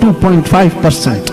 2.5%,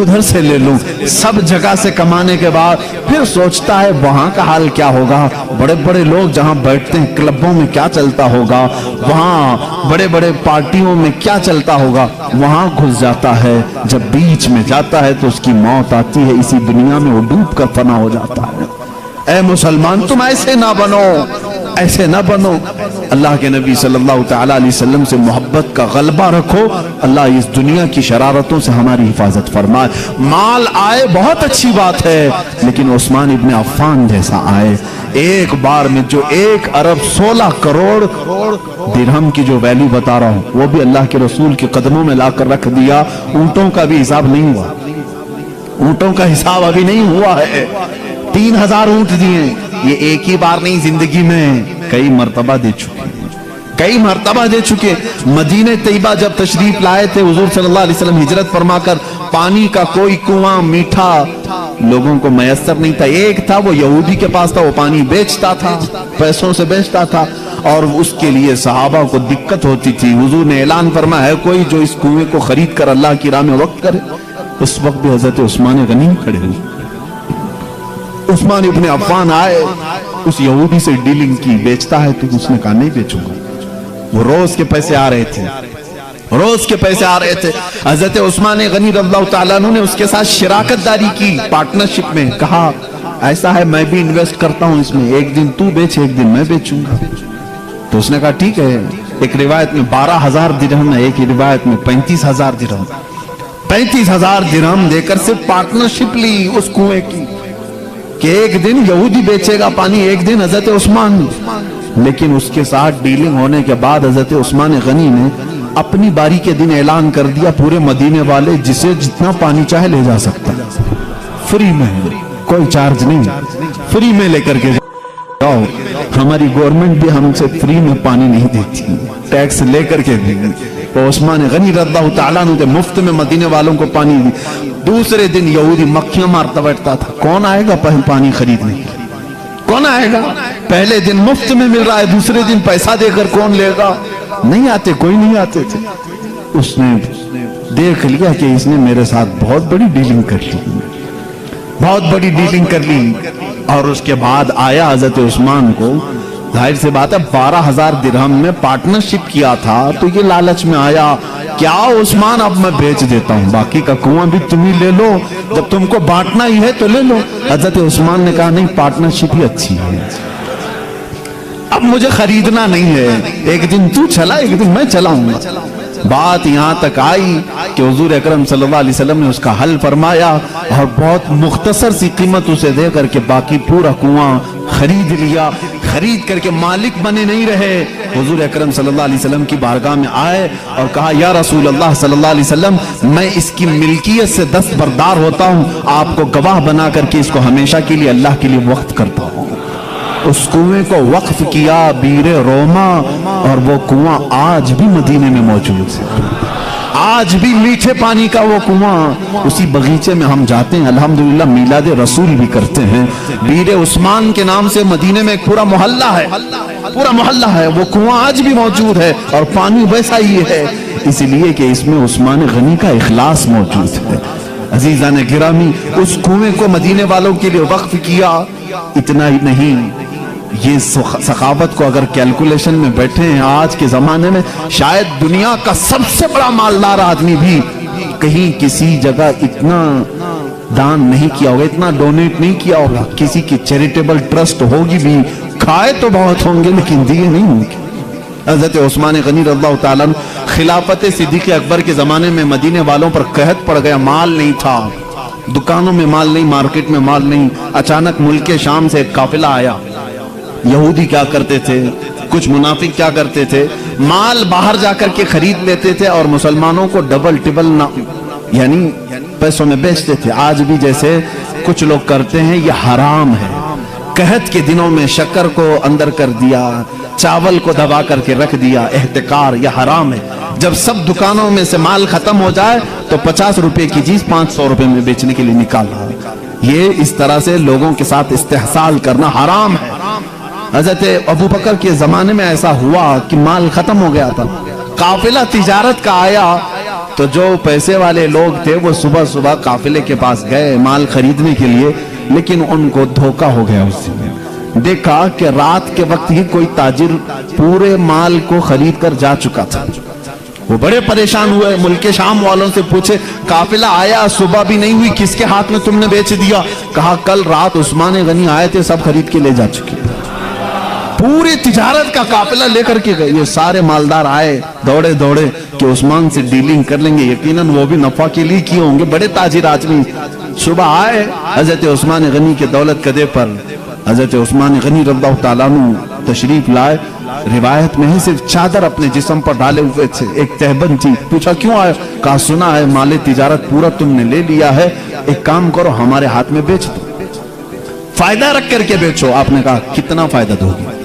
ادھر سے لے لوں. سب جگہ سے کمانے کے بعد پھر سوچتا ہے وہاں کا حال کیا ہوگا, بڑے بڑے لوگ جہاں بیٹھتے ہیں کلبوں میں کیا چلتا ہوگا, وہاں بڑے بڑے پارٹیوں میں کیا چلتا ہوگا. وہاں گھس جاتا ہے, جب بیچ میں جاتا ہے تو اس کی موت آتی ہے, اسی دنیا میں وہ ڈوب کر فنا ہو جاتا ہے. اے مسلمان تم ایسے نہ بنو, ایسے نہ بنو. اللہ کے نبی صلی اللہ تعالی علیہ وسلم سے محبت کا غلبہ رکھو, اللہ اس دنیا کی شرارتوں سے ہماری حفاظت فرمائے. مال آئے بہت اچھی بات ہے, لیکن عثمان ابن عفان جیسا آئے. ایک بار میں جو 1 ارب 16 کروڑ درہم کی جو ویلیو بتا رہا ہوں, وہ بھی اللہ کے رسول کے قدموں میں لا کر رکھ دیا. اونٹوں کا بھی حساب نہیں ہوا, اونٹوں کا حساب ابھی نہیں ہوا ہے. 3000 اونٹ دیے. یہ ایک ہی بار نہیں, زندگی میں کئی مرتبہ دے چکے, کئی مرتبہ دے چکے. مدینہ طیبہ جب تشریف لائے تھے حضور صلی اللہ علیہ وسلم ہجرت فرما کر, پانی کا کوئی کنواں میٹھا لوگوں کو میسر نہیں تھا. ایک تھا وہ یہودی کے پاس تھا, وہ پانی بیچتا تھا, پیسوں سے بیچتا تھا, اور اس کے لیے صحابہ کو دقت ہوتی تھی. حضور نے اعلان فرمایا ہے کوئی جو اس کنویں کو خرید کر اللہ کی راہ میں وقف کرے. اس وقت بھی حضرت عثمان غنی کھڑے ہوئے. عثمان ابن عفان آئے, اس یہودی سے ڈیلنگ کی, بیچتا ہے تو اس نے کہا نہیں بیچوں گا. وہ روز کے پیسے آ رہے تھے, روز کے پیسے آ رہے تھے. حضرت عثمان غنی رضی اللہ تعالیٰ عنہ نے اس کے ساتھ شراکت داری کی, پارٹنرشپ میں. کہا ایسا ہے میں بھی انویسٹ کرتا ہوں اس میں, ایک دن تو بیچ ایک دن میں بیچوں گا. تو اس نے کہا ٹھیک ہے. ایک روایت میں 12,000 درہم ہے, ایک روایت میں 35,000 درہم. 35,000 درہم دے کر صرف پارٹنرشپ لی اس کنویں کی, کہ ایک دن یہودی بیچے گا پانی, ایک دن حضرت عثمان. لیکن اس کے ساتھ ڈیلنگ ہونے کے بعد حضرت عثمان غنی نے اپنی باری کے دن اعلان کر دیا, پورے مدینے والے جسے جتنا پانی چاہے لے جا سکتا ہے, فری میں, کوئی چارج نہیں, فری میں لے کر کے جاؤ. ہماری گورنمنٹ بھی ہم سے فری میں پانی نہیں دیتی, ٹیکس لے کر کے دیں گے. تو عثمان غنی رضی اللہ تعالیٰ عنہ مفت میں مدینے والوں کو پانی دی. دوسرے دن یہودی مکھیاں مارتا بیٹھتا تھا, کون آئے گا پانی خریدنے, کون آئے گا؟ پہلے دن مفت میں مل رہا ہے, دوسرے دن پیسہ دے کر کون لے گا؟ نہیں آتے, کوئی نہیں آتے تھے. اس نے دیکھ لیا کہ اس نے میرے ساتھ بہت بڑی ڈیلنگ کر لی, بہت بڑی ڈیلنگ کر لی. اور اس کے بعد آیا حضرت عثمان کو, ظاہر سے بات ہے 12,000 درہم میں پارٹنرشپ کیا تھا, تو یہ لالچ میں آیا کیا عثمان اب میں بیچ دیتا ہوں, باقی کا کنواں بھی تم ہی لے لو, جب تم کو بانٹنا ہی ہے تو لے لو. حضرت عثمان نے کہا نہیں, پارٹنرشپ ہی اچھی ہے, اب مجھے خریدنا نہیں ہے, ایک دن تو چلا ایک دن میں چلاؤں گا. بات یہاں تک آئی کہ حضور اکرم صلی اللہ علیہ وسلم نے اس کا حل فرمایا, اور بہت مختصر سی قیمت اسے دے کر کے باقی پورا کنواں خرید لیا. خرید کر کے مالک بنے نہیں رہے, حضور اکرم صلی اللہ علیہ وسلم کی بارگاہ میں آئے اور کہا یا رسول اللہ صلی اللہ علیہ وسلم, میں اس کی ملکیت سے دستبردار ہوتا ہوں, آپ کو گواہ بنا کر کے اس کو ہمیشہ کے لیے اللہ کے لیے وقف کرتا ہوں. اس کنویں کو وقف کیا بیر روما, اور وہ کنواں آج بھی مدینے میں موجود ہے. آج بھی میٹھے پانی کا وہ کنواں, اسی بغیچے میں ہم جاتے ہیں, الحمدللہ میلاد رسول بھی کرتے ہیں. بیر عثمان کے نام سے مدینے میں ایک پورا محلہ ہے, پورا محلہ ہے. وہ کنواں آج بھی موجود ہے اور پانی ویسا ہی ہے, اس لیے کہ اس میں عثمان غنی کا اخلاص موجود ہے. عزیزان گرامی, اس کنویں کو مدینے والوں کے لیے وقف کیا. اتنا ہی نہیں, یہ سخاوت کو اگر کیلکولیشن میں بیٹھے ہیں آج کے زمانے میں, شاید دنیا کا سب سے بڑا مالدار آدمی بھی کہیں کسی جگہ اتنا دان نہیں کیا ہوگا, اتنا ڈونیٹ نہیں کیا ہوگا. کسی کی چیریٹیبل ٹرسٹ ہوگی بھی, کھائے تو بہت ہوں گے لیکن دیے نہیں ہوں گے. حضرت عثمان غنی رضی اللہ تعالیٰ خلافت صدیق اکبر کے زمانے میں مدینے والوں پر قحط پڑ گیا, مال نہیں تھا, دکانوں میں مال نہیں, مارکیٹ میں مال نہیں. اچانک ملک شام سے ایک قافلہ آیا. یہودی کیا کرتے تھے, کچھ منافق کیا کرتے تھے, مال باہر جا کر کے خرید لیتے تھے اور مسلمانوں کو ڈبل ٹبل یعنی پیسوں میں بیچتے تھے. آج بھی جیسے کچھ لوگ کرتے ہیں, یہ حرام ہے. قحط کے دنوں میں شکر کو اندر کر دیا, چاول کو دبا کر کے رکھ دیا, احتکار, یہ حرام ہے. جب سب دکانوں میں سے مال ختم ہو جائے تو 50 روپے کی چیز 500 روپے میں بیچنے کے لیے نکالا. یہ اس طرح سے لوگوں کے ساتھ استحصال کرنا حرام ہے. حضرت ابو بکر کے زمانے میں ایسا ہوا کہ مال ختم ہو گیا تھا, قافلہ تجارت کا آیا, تو جو پیسے والے لوگ تھے وہ صبح صبح قافلے کے پاس گئے مال خریدنے کے لیے، لیکن ان کو دھوکہ ہو گیا اس سے۔ دیکھا کہ رات کے وقت ہی کوئی تاجر پورے مال کو خرید کر جا چکا تھا۔ وہ بڑے پریشان ہوئے، ملک شام والوں سے پوچھے قافلہ آیا، صبح بھی نہیں ہوئی، کس کے ہاتھ میں تم نے بیچ دیا؟ کہا کل رات عثمان غنی آئے تھے، سب خرید کے لے جا چکے۔ پوری تجارت کا قافلہ لے کر کے گئے، یہ سارے مالدار آئے دوڑے دوڑے کہ عثمان سے ڈیلنگ کر لیں گے، یقیناً وہ بھی نفع کے لیے کیے ہوں گے، بڑے تاجر آدمی۔ صبح آئے، حضرت عثمان غنی کے دولت قدے پر حضرت عثمان غنی رضی اللہ تعالیٰ عنہ تشریف لائے۔ روایت میں ہے صرف چادر اپنے جسم پر ڈالے ہوئے تھے، ایک تہبند تھی۔ پوچھا کیوں آئے؟ کہا سنا ہے مال تجارت پورا تم نے لے لیا ہے، ایک کام کرو ہمارے ہاتھ میں بیچ دو، فائدہ رکھ کر کے بیچو۔ آپ نے کہا کتنا فائدہ دو گے،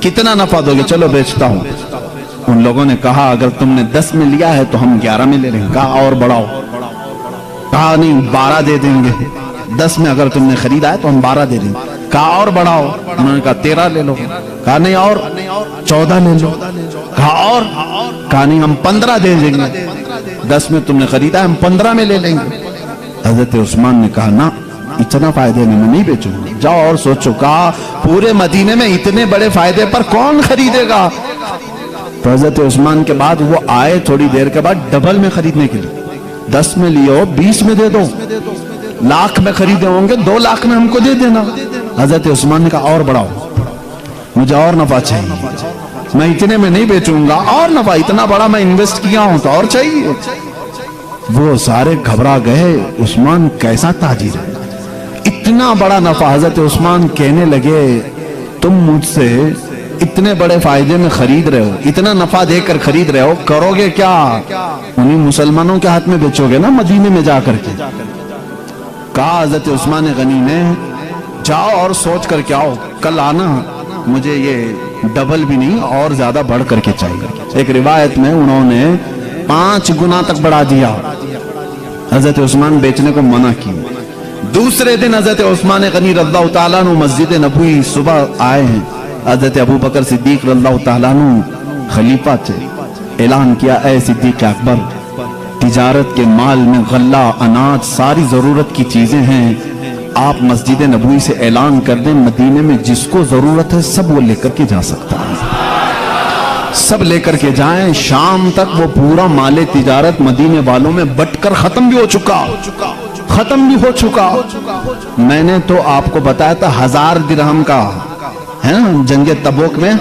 کتنا نفع دو گے؟ چلو بیچتا ہوں۔ ان لوگوں نے کہا اگر تم نے 10 میں لیا ہے تو ہم 11 میں لے لیں گے۔ کہا اور بڑھاؤ۔ کہا نہیں 12 دے دیں گے، 10 میں اگر تم نے خریدا ہے تو ہم 12 دے دیں گے۔ کہا اور بڑھاؤ۔ انہوں نے کہا 13 لے لو۔ کہا نہیں اور 14 لے لو۔ کہا اور؟ کہا نہیں ہم 15 دے دیں گے، 10 میں تم نے خریدا ہے ہم 15 میں لے لیں گے۔ حضرت عثمان نے کہا نہ اتنا فائدے میں نہیں بیچوں گا، جاؤ اور سوچو۔ کہا پورے مدینے میں اتنے بڑے فائدے پر کون خریدے گا؟ تو حضرت عثمان کے بعد وہ آئے تھوڑی دیر کے بعد ڈبل میں خریدنے کے لیے، 10 میں لیو 20 میں دے دو، لاکھ میں خریدے ہوں گے 2 لاکھ میں ہم کو دے دینا۔ حضرت عثمان نے کہا اور بڑھاؤ، مجھے اور نفع چاہیے، میں اتنے میں نہیں بیچوں گا، اور نفع، اتنا بڑا میں انویسٹ کیا ہوں تو اور چاہیے۔ وہ سارے گھبرا گئے، عثمان کیسا تاجر ہے، اتنا بڑا نفع۔ حضرت عثمان کہنے لگے تم مجھ سے اتنے بڑے فائدے میں خرید رہے ہو، اتنا نفع دے کر خرید رہے ہو، کرو گے کیا؟ انہی مسلمانوں کے ہاتھ میں بیچو گے نا مدینے میں جا کر کے۔ کہا حضرت عثمان غنی نے جاؤ اور سوچ کر کے آؤ، کل آنا، مجھے یہ ڈبل بھی نہیں اور زیادہ بڑھ کر کے چاہیے۔ ایک روایت میں انہوں نے 5 گنا تک بڑھا دیا، حضرت عثمان بیچنے کو منع کی۔ دوسرے دن حضرت عثمان غنی رضی اللہ تعالیٰ عنہ مسجد نبوی صبح آئے ہیں، حضرت ابو بکر صدیق رضی اللہ تعالیٰ عنہ خلیفہ تھے۔ اعلان کیا اے صدیق اکبر، تجارت کے مال میں غلہ، اناج، ساری ضرورت کی چیزیں ہیں، آپ مسجد نبوی سے اعلان کر دیں مدینے میں جس کو ضرورت ہے سب وہ لے کر کے جا سکتا ہے، سب لے کر کے جائیں۔ شام تک وہ پورا مال تجارت مدینے والوں میں بٹ کر ختم بھی ہو چکا، ختم بھی ہو چکا۔ میں نے تو آپ کو بتایا تھا 1000 درہم کا ہے نا، جنگ تبوک میں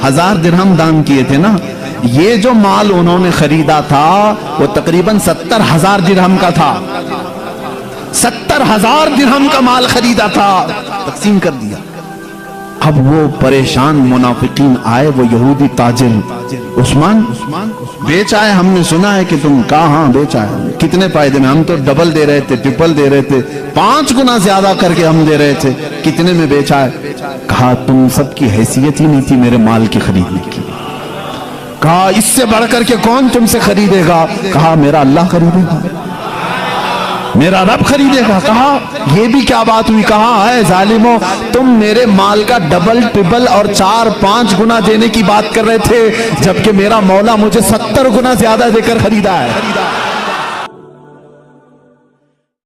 1000 درہم دان کیے تھے نا، یہ جو مال انہوں نے خریدا تھا وہ تقریباً 70,000 درہم کا تھا، 70,000 درہم کا مال خریدا تھا، تقسیم کر دیا۔ اب وہ پریشان منافقین آئے، وہ یہودی تاجر عثمان بیچ آئے، ہم نے سنا ہے کہ تم کہاں بیچ آئے، کتنے فائدے میں؟ ہم تو ڈبل دے رہے تھے، ٹرپل دے رہے تھے، 5 گنا زیادہ کر کے ہم دے رہے تھے، کتنے میں بیچ آئے؟ کہا تم سب کی حیثیت ہی نہیں تھی میرے مال کی خریدنے کی۔ کہا اس سے بڑھ کر کے کون تم سے خریدے گا؟ کہا میرا اللہ خریدے گا، میرا رب خریدے گا۔ کہا یہ بھی کیا بات ہوئی؟ کہا اے ظالموں، تم میرے مال کا ڈبل ٹرپل اور 4-5 گنا دینے کی بات کر رہے تھے، جبکہ میرا مولا مجھے 70 گنا زیادہ دے کر خریدا ہے۔